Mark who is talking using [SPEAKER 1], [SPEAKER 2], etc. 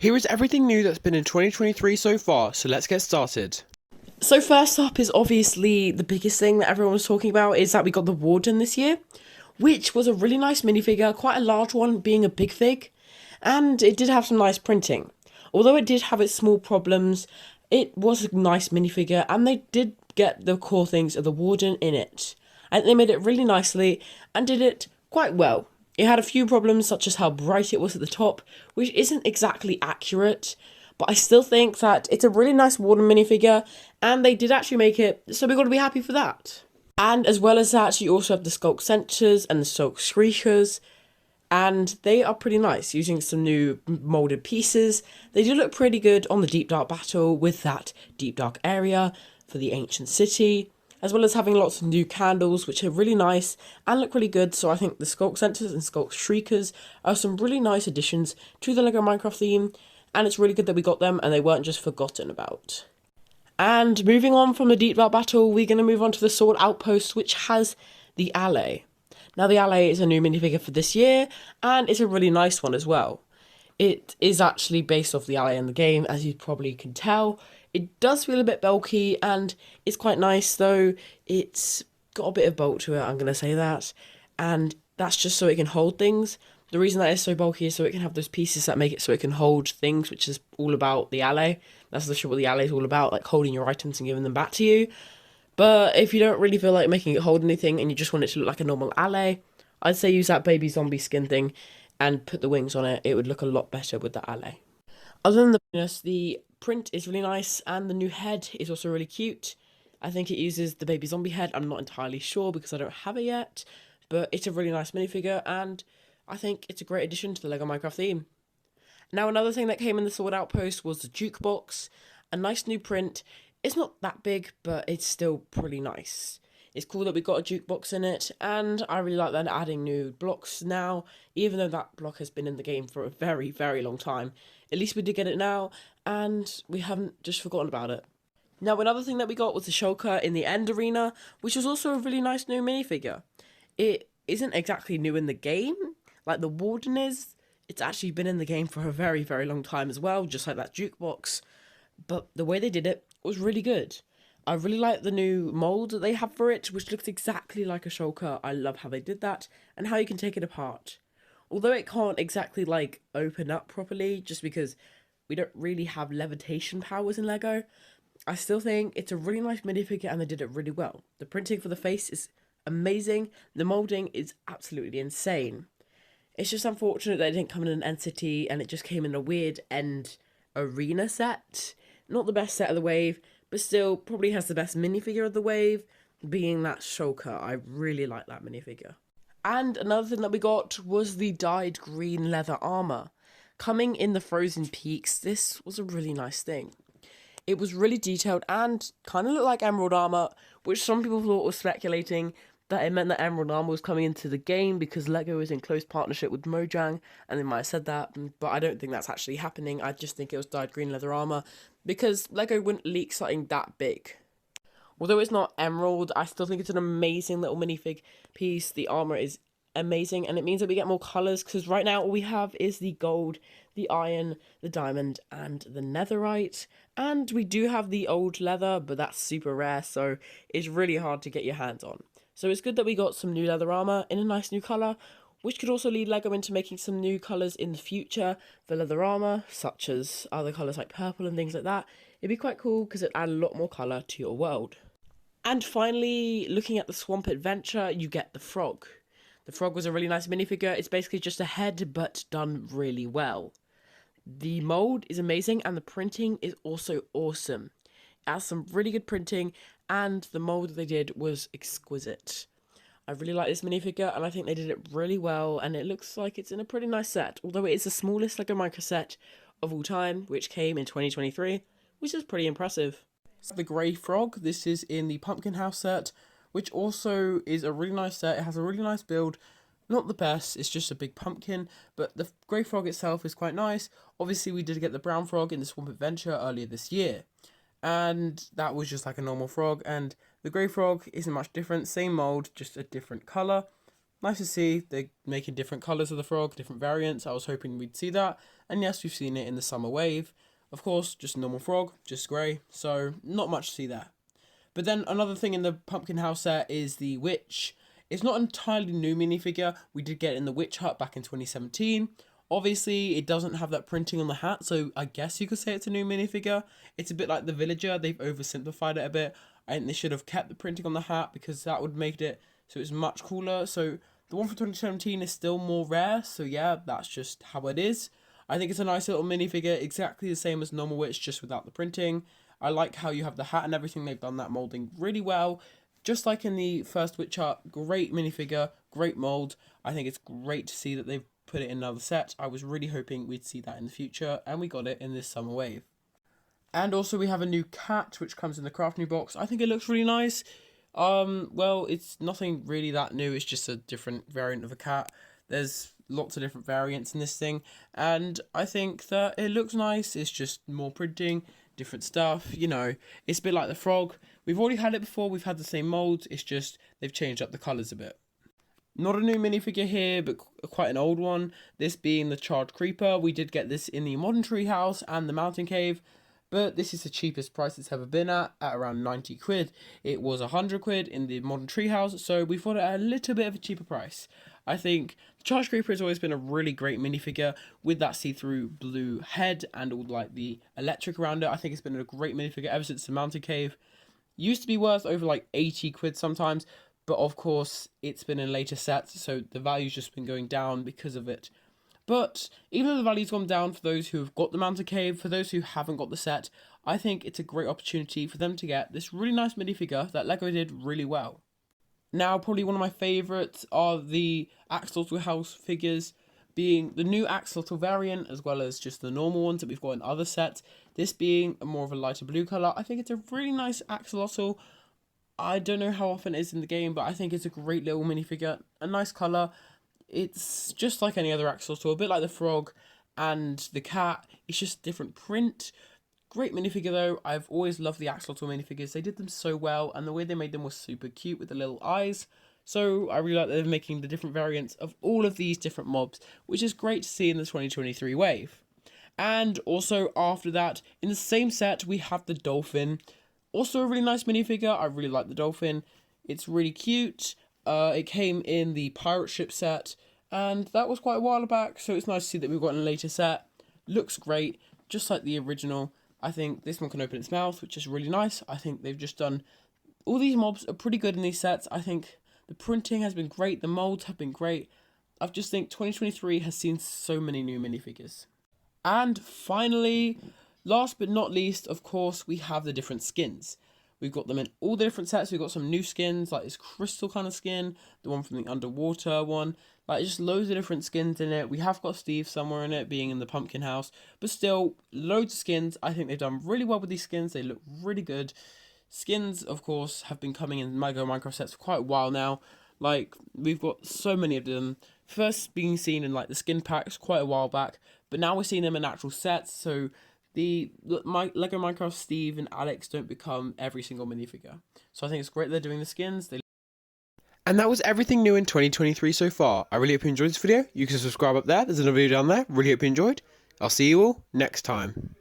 [SPEAKER 1] Here is everything new that's been in 2023 so far, so let's get started.
[SPEAKER 2] So first up is obviously the biggest thing that everyone was talking about is that we got the Warden this year, which was a really nice minifigure, quite a large one being a big fig, and it did have some nice printing. Although it did have its small problems, it was a nice minifigure and they did get the core things of the Warden in it. And they made it really nicely and did it quite well. It had a few problems such as how bright it was at the top, which isn't exactly accurate, but I still think that it's a really nice Warden minifigure, and they did actually make it, so we got to be happy for that. And as well as that, you also have the Skulk Senters and the Skulk Shriekers, and they are pretty nice, using some new moulded pieces. They do look pretty good on the Deep Dark battle with that Deep Dark area for the Ancient City, as well as having lots of new candles, which are really nice and look really good. So I think the Skulk Senters and Skulk Shriekers are some really nice additions to the LEGO Minecraft theme, and it's really good that we got them and they weren't just forgotten about. And moving on from the Deep Dark battle, we're going to move on to the Sword Outpost, which has the Alley. Now, the Alley is a new minifigure for this year, and it's a really nice one as well. It is actually based off the Alley in the game, as you probably can tell. It does feel a bit bulky, and it's quite nice, though. It's got a bit of bulk to it, I'm going to say that. And that's just so it can hold things. The reason that it's so bulky is so it can have those pieces that make it so it can hold things, which is all about the Alley. That's literally what the Alley is all about, like holding your items and giving them back to you. But if you don't really feel like making it hold anything and you just want it to look like a normal Alley, I'd say use that baby zombie skin thing and put the wings on it. It would look a lot better with the Alley. Other than the print is really nice and the new head is also really cute. I think it uses the baby zombie head. I'm not entirely sure because I don't have it yet, but it's a really nice minifigure and I think it's a great addition to the LEGO Minecraft theme. Now, another thing that came in the Sword Outpost was the jukebox. A nice new print. It's not that big, but it's still pretty nice. It's cool that we got a jukebox in it, and I really like that adding new blocks now, even though that block has been in the game for a very, very long time. At least we did get it now, and we haven't just forgotten about it. Now, another thing that we got was the Shulker in the End Arena, which was also a really nice new minifigure. It isn't exactly new in the game, like the Warden is. It's actually been in the game for a very, very long time as well, just like that jukebox. But the way they did it was really good. I really like the new mould that they have for it, which looks exactly like a shulker. I love how they did that, and how you can take it apart. Although it can't exactly, like, open up properly, just because we don't really have levitation powers in LEGO, I still think it's a really nice minifigure and they did it really well. The printing for the face is amazing. The moulding is absolutely insane. It's just unfortunate that it didn't come in an End City and it just came in a weird End Arena set. Not the best set of the wave, but still probably has the best minifigure of the wave, being that Shulker. I really like that minifigure. And another thing that we got was the dyed green leather armor. Coming in the Frozen Peaks, this was a really nice thing. It was really detailed and kind of looked like emerald armor, which some people thought was speculating that it meant that emerald armor was coming into the game because LEGO is in close partnership with Mojang, and they might have said that, but I don't think that's actually happening. I just think it was dyed green leather armor because LEGO wouldn't leak something that big. Although it's not emerald, I still think it's an amazing little minifig piece. The armor is amazing, and it means that we get more colors because right now all we have is the gold, the iron, the diamond, and the netherite. And we do have the old leather, but that's super rare, so it's really hard to get your hands on. So it's good that we got some new leather armor in a nice new color, which could also lead LEGO into making some new colors in the future for leather armor, such as other colors like purple and things like that. It'd be quite cool because it'd add a lot more color to your world. And finally, looking at the Swamp Adventure, you get the frog. The frog was a really nice minifigure. It's basically just a head, but done really well. The mold is amazing, and the printing is also awesome. It has some really good printing, and the mold that they did was exquisite. I really like this minifigure, and I think they did it really well, and it looks like it's in a pretty nice set, although it is the smallest LEGO Micro set of all time, which came in 2023, which is pretty impressive. The Grey Frog, this is in the Pumpkin House set, which also is a really nice set. It has a really nice build. Not the best, it's just a big pumpkin, but the Grey Frog itself is quite nice. Obviously, we did get the Brown Frog in the Swamp Adventure earlier this year, and that was just like a normal frog, and the Grey Frog isn't much different, same mold, just a different colour,
[SPEAKER 1] nice to see they're making different colours of the frog, different variants. I was hoping we'd see that. And yes, we've seen it in the summer wave. Of course, just a normal frog, just grey, so not much to see there. But then another thing in the Pumpkin House set is the Witch. It's not an entirely new minifigure. We did get it in the Witch Hut back in 2017. Obviously, it doesn't have that printing on the hat, so I guess you could say it's a new minifigure. It's a bit like the Villager. They've oversimplified it a bit. I think they should have kept the printing on the hat because that would make it so it's much cooler. So the one from 2017 is still more rare, so yeah, that's just how it is. I think it's a nice little minifigure, exactly the same as normal Witch, just without the printing. I like how you have the hat and everything. They've done that molding really well. Just like in the first Witch Hut, great minifigure, great mold. I think it's great to see that they've put it in another set. I was really hoping we'd see that in the future, and we got it in this summer wave. And also we have a new cat, which comes in the Craft New box. I think it looks really nice. Well, it's nothing really that new. It's just a different variant of a cat. There's lots of different variants in this thing, and I think that it looks nice. It's just more printing, different stuff, you know. It's a bit like the frog. We've already had it before. We've had the same molds. It's just they've changed up the colours a bit. Not a new minifigure here, but quite an old one. This being the Charred Creeper. We did get this in the Modern Treehouse and the Mountain Cave, but this is the cheapest price it's ever been at around 90 quid. It was 100 quid in the Modern Treehouse, so we've got it at a little bit of a cheaper price. I think the Charged Creeper has always been a really great minifigure with that see-through blue head and all like the electric around it. I think it's been a great minifigure ever since the Mountain Cave. Used to be worth over like 80 quid sometimes, but of course it's been in later sets, so the value's just been going down because of it. But even though the value's gone down for those who have got the Mountain Cave, for those who haven't got the set, I think it's a great opportunity for them to get this really nice minifigure that LEGO did really well. Now, probably one of my favourites are the Axolotl House figures, being the new Axolotl variant, as well as just the normal ones that we've got in other sets. This being more of a lighter blue colour. I think it's a really nice Axolotl. I don't know how often it is in the game, but I think it's a great little minifigure. A nice colour. It's just like any other Axolotl, a bit like the frog and the cat. It's just different print. Great minifigure though. I've always loved the Axolotl minifigures. They did them so well, and the way they made them was super cute with the little eyes. So I really like that they're making the different variants of all of these different mobs, which is great to see in the 2023 wave. And also after that, in the same set, we have the dolphin. Also a really nice minifigure. I really like the dolphin. It's really cute. It came in the pirate ship set, and that was quite a while back, so it's nice to see that we've got a later set. Looks great, just like the original. I think this one can open its mouth, which is really nice. I think they've just done... All these mobs are pretty good in these sets. I think the printing has been great, the molds have been great. I just think 2023 has seen so many new minifigures. And finally, last but not least, of course, we have the different skins. We've got them in all the different sets. We've got some new skins, like this crystal kind of skin, the one from the underwater one. Like, just loads of different skins in it. We have got Steve somewhere in it, being in the pumpkin house. But still, loads of skins. I think they've done really well with these skins. They look really good. Skins, of course, have been coming in LEGO Minecraft sets for quite a while now. Like, we've got so many of them. First being seen in, like, the skin packs quite a while back. But now we're seeing them in actual sets, so... LEGO Minecraft Steve and Alex don't become every single minifigure. So I think it's great they're doing the skins.
[SPEAKER 3] And that was everything new in 2023 so far. I really hope you enjoyed this video. You can subscribe up there. There's another video down there. Really hope you enjoyed. I'll see you all next time.